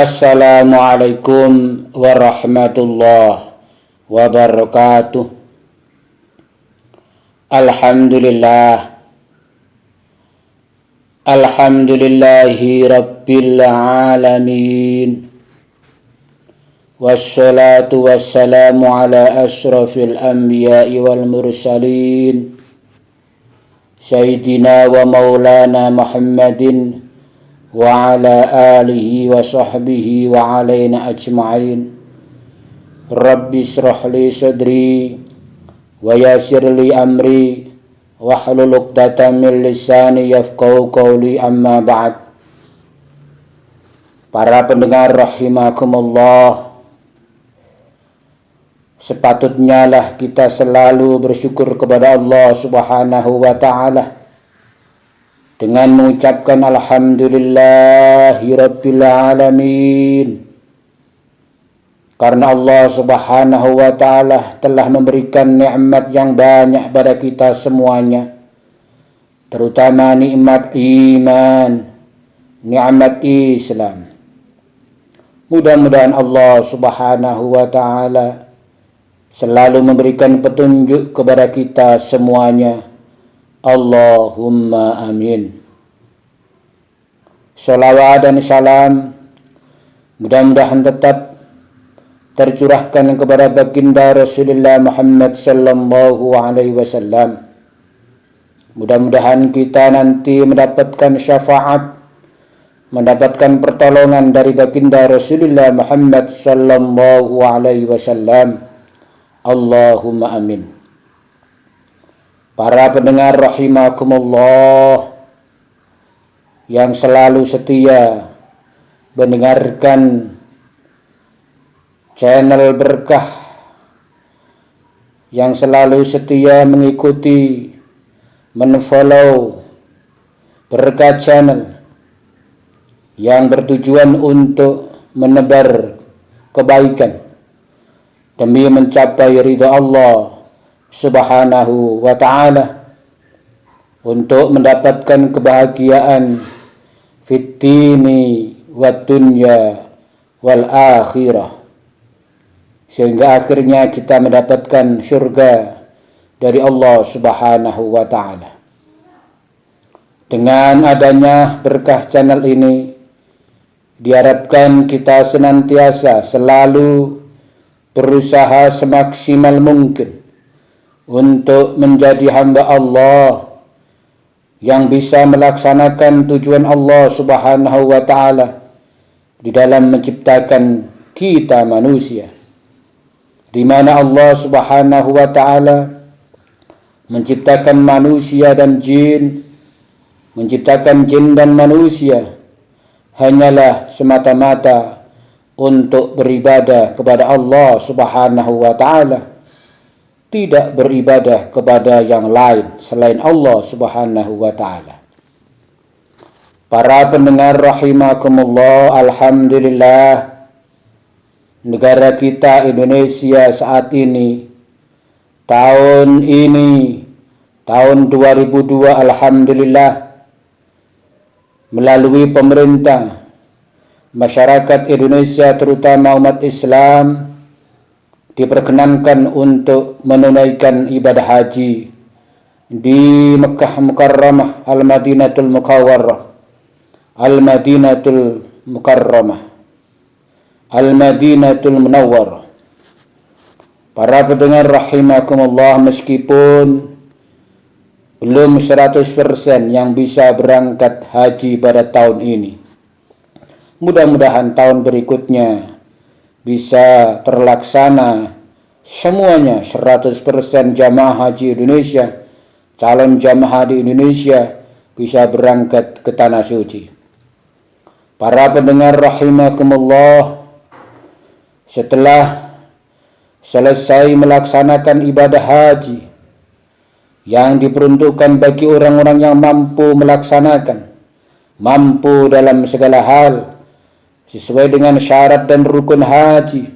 Assalamualaikum warahmatullahi wabarakatuh. Alhamdulillah. Alhamdulillahi rabbil alamin. Wassalatu wassalamu ala ashrafil anbiya'i wal mursalin. Sayyidina wa maulana Muhammadin wa ala alihi wa sahbihi wa alaina ajma'in. Rabbi shrah li sadri wa yassir li amri wahlul 'uqdatam min lisani yafqahu qawli, amma ba'd. Para pendengar rahimakumullah, sepatutnya lah kita selalu bersyukur kepada Allah Subhanahu wa ta'ala dengan mengucapkan alhamdulillahi rabbil alamin, karena Allah Subhanahu wa ta'ala telah memberikan nikmat yang banyak pada kita semuanya, terutama nikmat iman, nikmat Islam. Mudah-mudahan Allah Subhanahu wa ta'ala selalu memberikan petunjuk kepada kita semuanya. Allahumma amin. Salawat dan salam mudah-mudahan tetap tercurahkan kepada baginda Rasulullah Muhammad sallallahu alaihi wasallam. Mudah-mudahan kita nanti mendapatkan syafaat, mendapatkan pertolongan dari baginda Rasulullah Muhammad sallallahu alaihi wasallam. Allahumma amin. Para pendengar rahimakumullah yang selalu setia mendengarkan channel berkah, yang selalu setia mengikuti, menfollow berkah channel yang bertujuan untuk menebar kebaikan demi mencapai ridha Allah Subhanahu wa ta'ala, untuk mendapatkan kebahagiaan fid dini wad dunya wal akhirah, sehingga akhirnya kita mendapatkan surga dari Allah Subhanahu wa ta'ala. Dengan adanya berkah channel ini, diharapkan kita senantiasa selalu berusaha semaksimal mungkin untuk menjadi hamba Allah yang bisa melaksanakan tujuan Allah Subhanahu wa ta'ala di dalam menciptakan kita manusia, di mana Allah Subhanahu wa ta'ala menciptakan manusia dan jin, menciptakan jin dan manusia hanyalah semata-mata untuk beribadah kepada Allah Subhanahu wa ta'ala, tidak beribadah kepada yang lain selain Allah Subhanahu wa ta'ala. Para pendengar rahimakumullah, alhamdulillah, negara kita Indonesia saat ini, tahun 2002, alhamdulillah, melalui pemerintah, masyarakat Indonesia terutama umat Islam diperkenankan untuk menunaikan ibadah haji di Mekah Mukarramah, Al-Madinatul Mukarramah, Al-Madinatul Mukarramah, Al-Madinatul Munawwarah. Para pendengar rahimakumullah, meskipun belum 100% yang bisa berangkat haji pada tahun ini, mudah-mudahan tahun berikutnya bisa terlaksana semuanya 100% jamaah haji Indonesia, calon jamaah di Indonesia bisa berangkat ke tanah suci. Para pendengar rahimakumullah, setelah selesai melaksanakan ibadah haji yang diperuntukkan bagi orang-orang yang mampu melaksanakan, mampu dalam segala hal sesuai dengan syarat dan rukun haji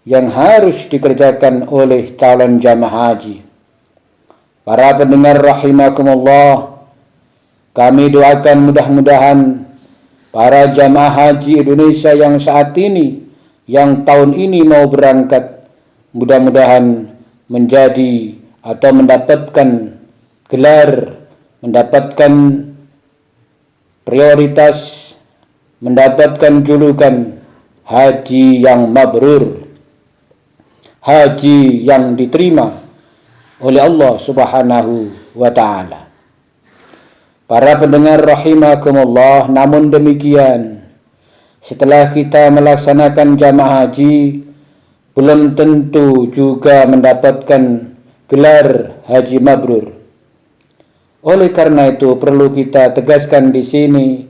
yang harus dikerjakan oleh calon jamaah haji. Para pendengar rahimakumullah, kami doakan mudah-mudahan para jamaah haji Indonesia yang saat ini, yang tahun ini mau berangkat, mudah-mudahan menjadi atau mendapatkan gelar, mendapatkan prioritas, mendapatkan julukan haji yang mabrur, haji yang diterima oleh Allah Subhanahu wa ta'ala. Para pendengar rahimakumullah, namun demikian, setelah kita melaksanakan jamaah haji, belum tentu juga mendapatkan gelar haji mabrur. Oleh karena itu perlu kita tegaskan di sini,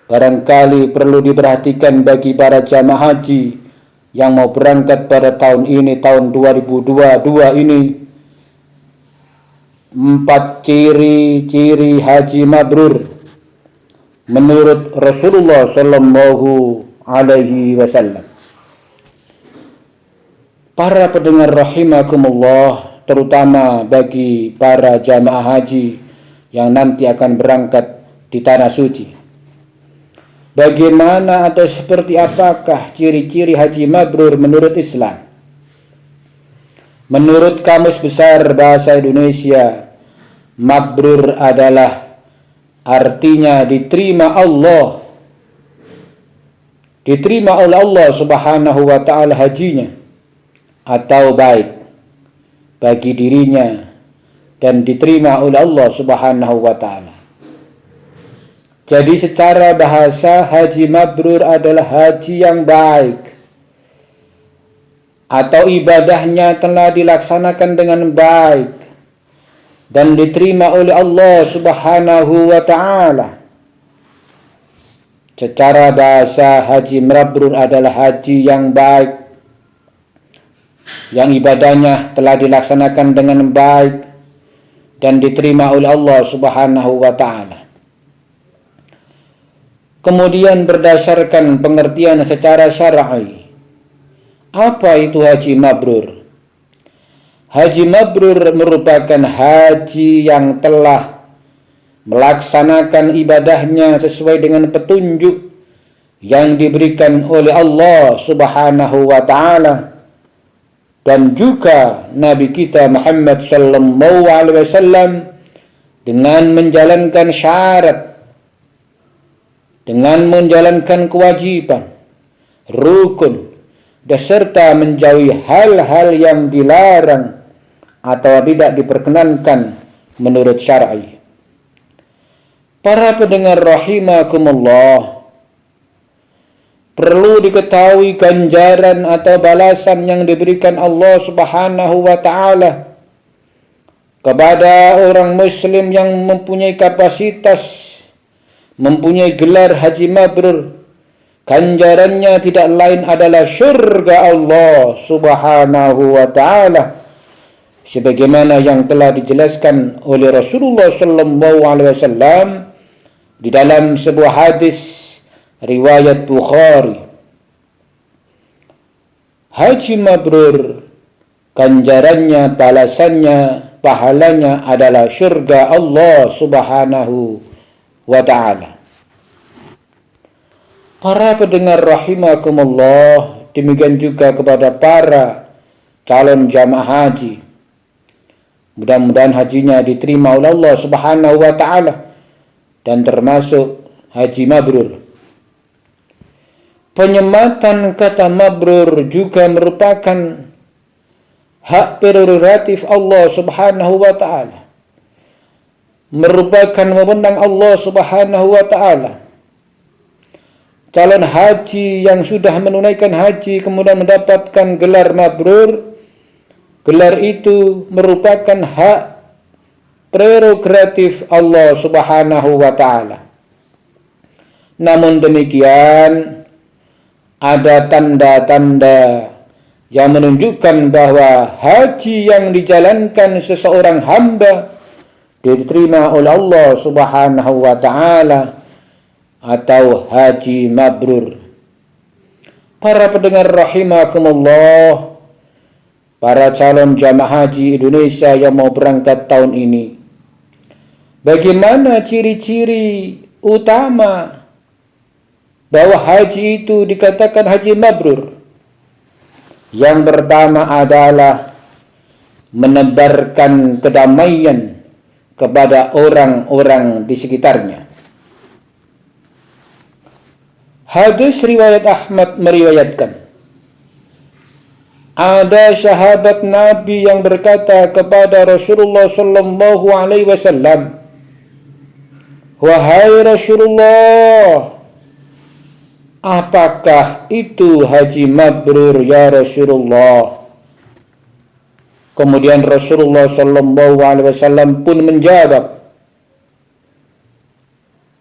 barangkali perlu diperhatikan bagi para jamaah haji yang mau berangkat pada tahun ini, tahun 2022 ini, 4 ciri-ciri haji mabrur menurut Rasulullah Sallallahu Alaihi Wasallam. Para pendengar rahimakumullah, terutama bagi para jamaah haji yang nanti akan berangkat di tanah suci, bagaimana atau seperti apakah ciri-ciri haji mabrur menurut Islam? Menurut Kamus Besar Bahasa Indonesia, mabrur adalah artinya diterima Allah, diterima oleh Allah Subhanahu wa ta'ala hajinya, atau baik bagi dirinya dan diterima oleh Allah Subhanahu wa ta'ala. Jadi secara bahasa, haji mabrur adalah haji yang baik atau ibadahnya telah dilaksanakan dengan baik dan diterima oleh Allah Subhanahu wa ta'ala. Secara bahasa, haji mabrur adalah haji yang baik, yang ibadahnya telah dilaksanakan dengan baik dan diterima oleh Allah Subhanahu wa ta'ala. Kemudian berdasarkan pengertian secara syar'i, apa itu haji mabrur? Haji mabrur merupakan haji yang telah melaksanakan ibadahnya sesuai dengan petunjuk yang diberikan oleh Allah Subhanahu wa ta'ala dan juga Nabi kita Muhammad sallallahu alaihi wasallam, dengan menjalankan syarat, dengan menjalankan kewajiban, rukun, serta menjauhi hal-hal yang dilarang atau tidak diperkenankan menurut syar'i. Para pendengar rahimakumullah, perlu diketahui ganjaran atau balasan yang diberikan Allah Subhanahu wa ta'ala kepada orang muslim yang mempunyai kapasitas, mempunyai gelar haji mabrur. Ganjarannya tidak lain adalah syurga Allah Subhanahu wa ta'ala, sebagaimana yang telah dijelaskan oleh Rasulullah sallallahu alaihi wasallam di dalam sebuah hadis riwayat Bukhari. Haji mabrur, ganjarannya, balasannya, pahalanya adalah syurga Allah Subhanahu wa ta'ala. Para pendengar rahimakumullah, demikian juga kepada para calon jamaah haji, mudah-mudahan hajinya diterima oleh Allah Subhanahu wa ta'ala dan termasuk haji mabrur. Penyematan kata mabrur juga merupakan hak prerogatif Allah Subhanahu wa ta'ala, merupakan wewenang Allah Subhanahu wa ta'ala. Calon haji yang sudah menunaikan haji kemudian mendapatkan gelar mabrur, gelar itu merupakan hak prerogatif Allah Subhanahu wa ta'ala. Namun demikian, ada tanda-tanda yang menunjukkan bahwa haji yang dijalankan seseorang hamba diterima oleh Allah Subhanahu wa ta'ala atau haji mabrur. Para pendengar rahimakumullah, para calon jamaah haji Indonesia yang mau berangkat tahun ini, bagaimana ciri-ciri utama bahwa haji itu dikatakan haji mabrur? Yang pertama adalah menebarkan kedamaian kepada orang-orang di sekitarnya. Hadis riwayat Ahmad meriwayatkan, ada sahabat Nabi yang berkata kepada Rasulullah sallallahu alaihi wasallam, "Wahai Rasulullah, apakah itu haji mabrur ya Rasulullah?" Kemudian Rasulullah sallallahu alaihi wasallam pun menjawab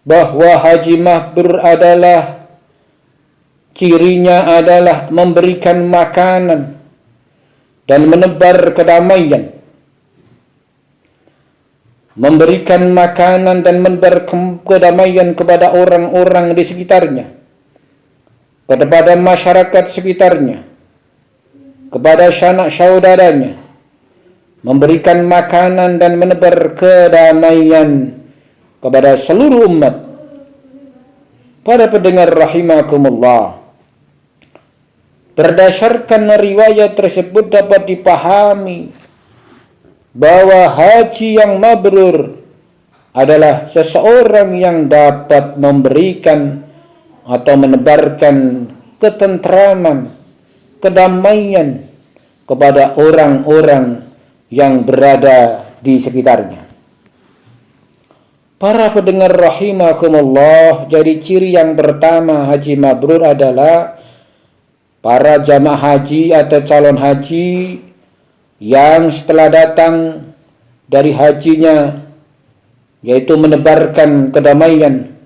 bahwa haji mabrur adalah cirinya adalah memberikan makanan dan menebar kedamaian. Memberikan makanan dan menebar kedamaian kepada orang-orang di sekitarnya, kepada masyarakat sekitarnya, kepada sanak saudaranya. Memberikan makanan dan menebar kedamaian kepada seluruh umat. Para pendengar rahimakumullah, berdasarkan riwayat tersebut dapat dipahami bahwa haji yang mabrur adalah seseorang yang dapat memberikan atau menebarkan ketentraman, kedamaian kepada orang-orang yang berada di sekitarnya. Para pendengar rahimakumullah, jadi ciri yang pertama haji mabrur adalah para jamaah haji atau calon haji yang setelah datang dari hajinya, yaitu menebarkan kedamaian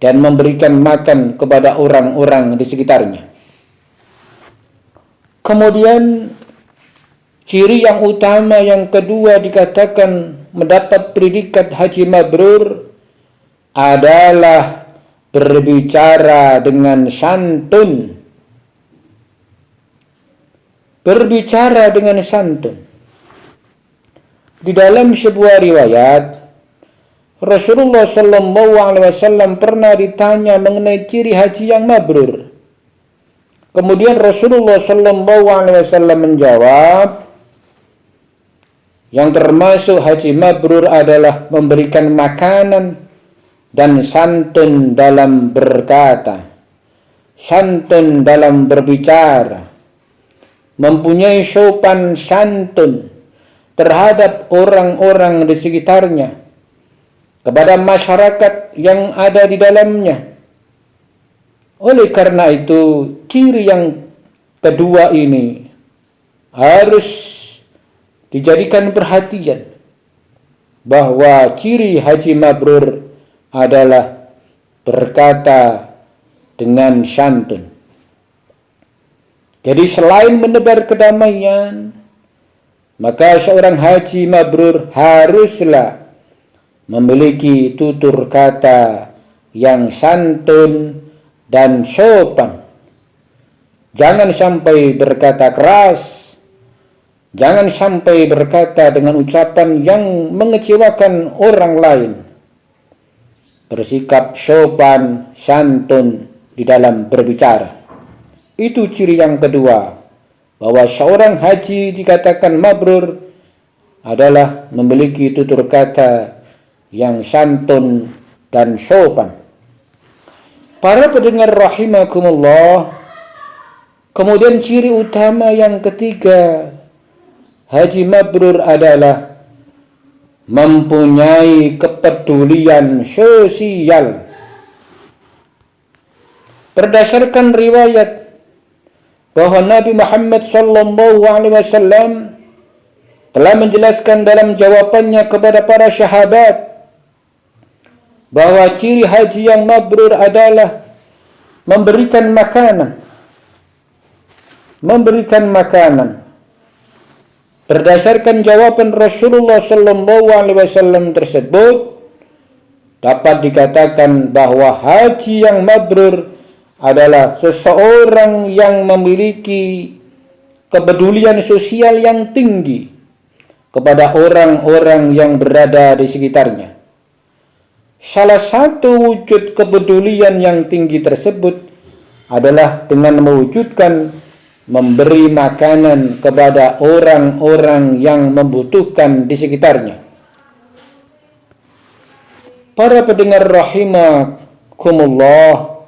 dan memberikan makan kepada orang-orang di sekitarnya. Kemudian ciri yang utama yang kedua dikatakan mendapat predikat haji mabrur adalah berbicara dengan santun. Berbicara dengan santun. Di dalam sebuah riwayat, Rasulullah sallallahu alaihi wasallam pernah ditanya mengenai ciri haji yang mabrur. Kemudian Rasulullah sallallahu alaihi wasallam menjawab, yang termasuk haji mabrur adalah memberikan makanan dan santun dalam berkata, santun dalam berbicara, mempunyai sopan santun terhadap orang-orang di sekitarnya, kepada masyarakat yang ada di dalamnya. Oleh karena itu, ciri yang kedua ini harus dijadikan perhatian, bahwa ciri haji mabrur adalah berkata dengan santun. Jadi selain menebar kedamaian, maka seorang haji mabrur haruslah memiliki tutur kata yang santun dan sopan. Jangan sampai berkata keras, jangan sampai berkata dengan ucapan yang mengecewakan orang lain. Bersikap sopan, santun di dalam berbicara. Itu ciri yang kedua, bahwa seorang haji dikatakan mabrur adalah memiliki tutur kata yang santun dan sopan. Para pendengar rahimakumullah, kemudian ciri utama yang ketiga haji mabrur adalah mempunyai kepedulian sosial. Berdasarkan riwayat bahwa Nabi Muhammad sallallahu alaihi wasallam telah menjelaskan dalam jawabannya kepada para sahabat bahwa ciri haji yang mabrur adalah memberikan makanan. Berdasarkan jawaban Rasulullah sallallahu alaihi wasallam tersebut, dapat dikatakan bahwa haji yang mabrur adalah seseorang yang memiliki kepedulian sosial yang tinggi kepada orang-orang yang berada di sekitarnya. Salah satu wujud kepedulian yang tinggi tersebut adalah dengan mewujudkan memberi makanan kepada orang-orang yang membutuhkan di sekitarnya. Para pendengar rahimakumullah,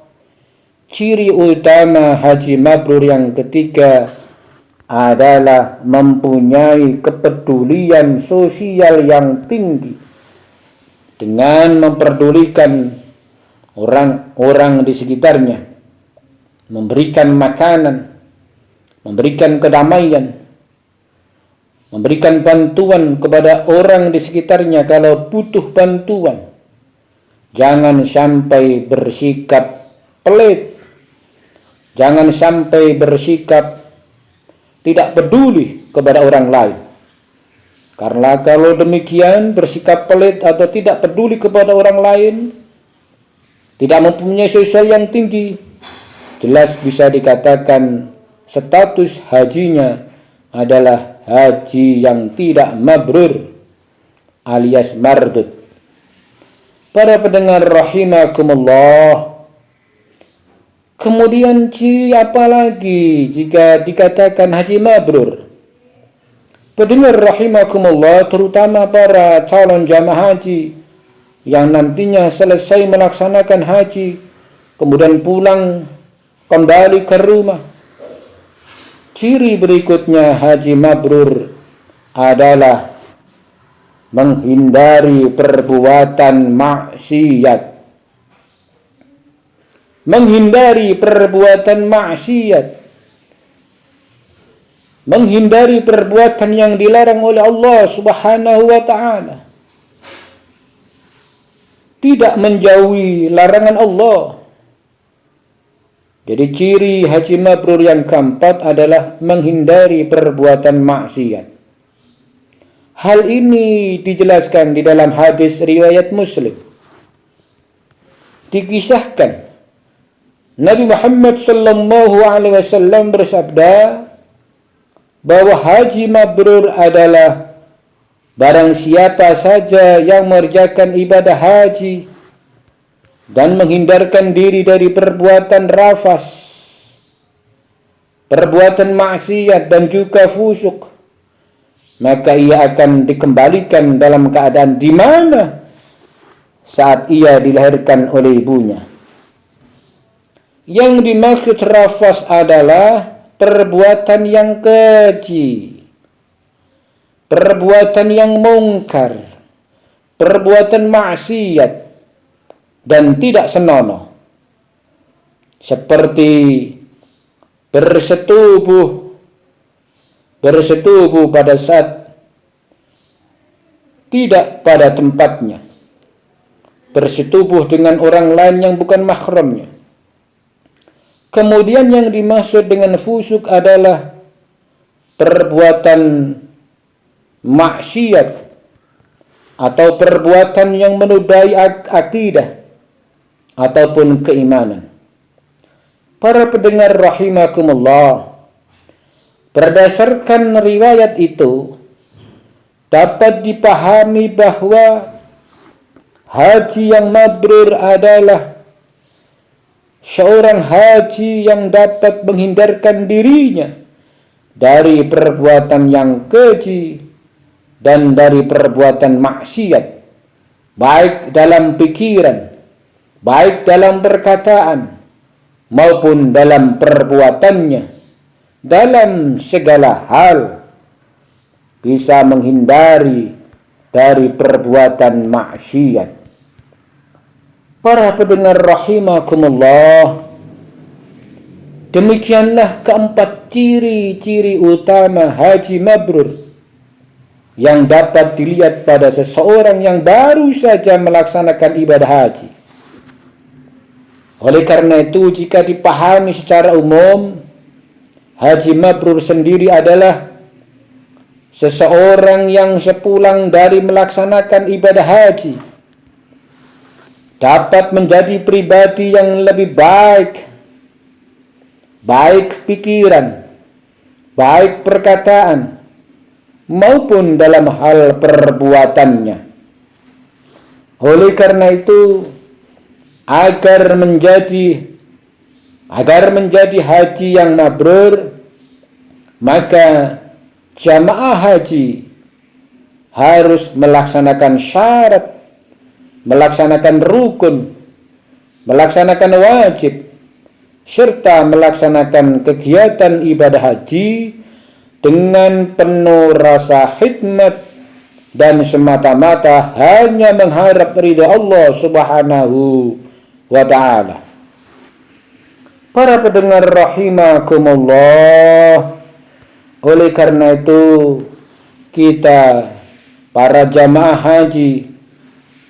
ciri utama haji mabrur yang ketiga adalah mempunyai kepedulian sosial yang tinggi dengan memperdulikan orang-orang di sekitarnya, memberikan makanan, memberikan kedamaian, memberikan bantuan kepada orang di sekitarnya kalau butuh bantuan. Jangan sampai bersikap pelit, jangan sampai bersikap tidak peduli kepada orang lain. Karena kalau demikian, bersikap pelit atau tidak peduli kepada orang lain, tidak mempunyai sosial yang tinggi, jelas bisa dikatakan status hajinya adalah haji yang tidak mabrur alias mardud. Para pendengar rahimakumullah, kemudian ciri apa lagi jika dikatakan haji mabrur? Pendengar rahimakumullah, terutama para calon jamaah haji yang nantinya selesai melaksanakan haji, kemudian pulang kembali ke rumah. Ciri berikutnya haji mabrur adalah menghindari perbuatan maksiat. Menghindari perbuatan maksiat, menghindari perbuatan yang dilarang oleh Allah Subhanahu wa ta'ala, tidak menjauhi larangan Allah. Jadi ciri haji mabrur yang keempat adalah menghindari perbuatan maksiat. Hal ini dijelaskan di dalam hadis riwayat Muslim. Dikisahkan Nabi Muhammad sallallahu alaihi wasallam bersabda bahwa haji mabrur adalah barang siapa saja yang mengerjakan ibadah haji dan menghindarkan diri dari perbuatan rafas, perbuatan maksiat dan juga fusuk, maka ia akan dikembalikan dalam keadaan di mana saat ia dilahirkan oleh ibunya. Yang dimaksud rafas adalah perbuatan yang keji, perbuatan yang mungkar, perbuatan maksiat dan tidak senonoh, seperti bersetubuh pada saat tidak pada tempatnya, bersetubuh dengan orang lain yang bukan mahramnya. Kemudian yang dimaksud dengan fusuk adalah perbuatan maksiat atau perbuatan yang menodai akidah ataupun keimanan. Para pendengar rahimakumullah, berdasarkan riwayat itu dapat dipahami bahwa haji yang mabrur adalah seorang haji yang dapat menghindarkan dirinya dari perbuatan yang keji dan dari perbuatan maksiat, baik dalam pikiran, baik dalam perkataan, maupun dalam perbuatannya, dalam segala hal bisa menghindari dari perbuatan maksiat. Para pendengar rahimakumullah, demikianlah keempat ciri-ciri utama haji mabrur yang dapat dilihat pada seseorang yang baru saja melaksanakan ibadah haji. Oleh karena itu, jika dipahami secara umum, haji mabrur sendiri adalah seseorang yang sepulang dari melaksanakan ibadah haji dapat menjadi pribadi yang lebih baik, baik pikiran, baik perkataan, maupun dalam hal perbuatannya. Oleh karena itu, agar menjadi haji yang mabrur, maka jamaah haji harus melaksanakan syarat, melaksanakan rukun, melaksanakan wajib, serta melaksanakan kegiatan ibadah haji dengan penuh rasa khidmat dan semata-mata hanya mengharap ridha Allah Subhanahu wa ta'ala. Para pendengar rahimakumullah, oleh karena itu kita para jamaah haji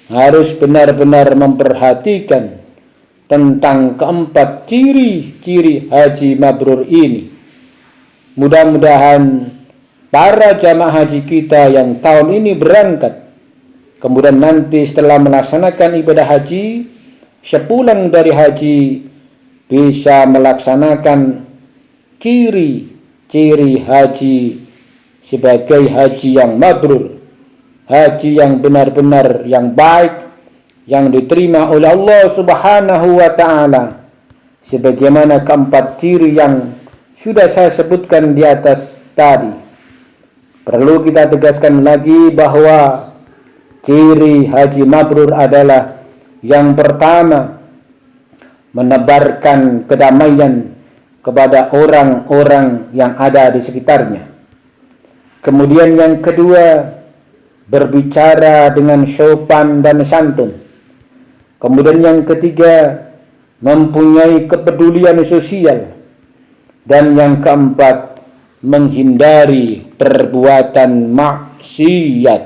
harus benar-benar memperhatikan tentang keempat ciri-ciri haji mabrur ini. Mudah-mudahan para jamaah haji kita yang tahun ini berangkat, kemudian nanti setelah melaksanakan ibadah haji, sepulang dari haji bisa melaksanakan ciri-ciri haji sebagai haji yang mabrur, haji yang benar-benar yang baik, yang diterima oleh Allah Subhanahu wa ta'ala, sebagaimana keempat ciri yang sudah saya sebutkan di atas tadi. Perlu kita tegaskan lagi bahwa ciri haji mabrur adalah yang pertama, menebarkan kedamaian kepada orang-orang yang ada di sekitarnya. Kemudian yang kedua, berbicara dengan sopan dan santun. Kemudian yang ketiga, mempunyai kepedulian sosial. Dan yang keempat, menghindari perbuatan maksiat.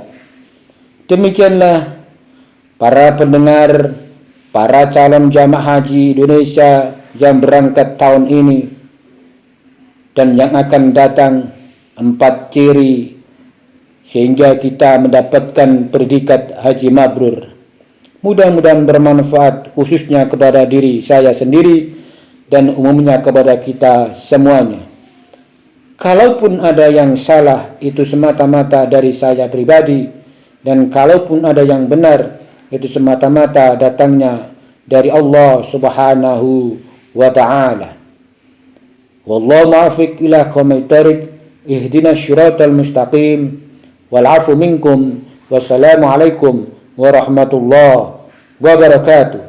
Demikianlah para pendengar, para calon jamaah haji Indonesia yang berangkat tahun ini dan yang akan datang, 4 ciri sehingga kita mendapatkan predikat haji mabrur. Mudah-mudahan bermanfaat khususnya kepada diri saya sendiri dan umumnya kepada kita semuanya. Kalaupun ada yang salah, itu semata-mata dari saya pribadi, dan kalaupun ada yang benar, itu semata-mata datangnya dari Allah Subhanahu wa ta'ala. Wallahu muwaffiq ila aqwamit thoriq, ihdinas shiratal mustaqim, wal 'afu minkum, wassalamu alaikum warahmatullahi wabarakatuh.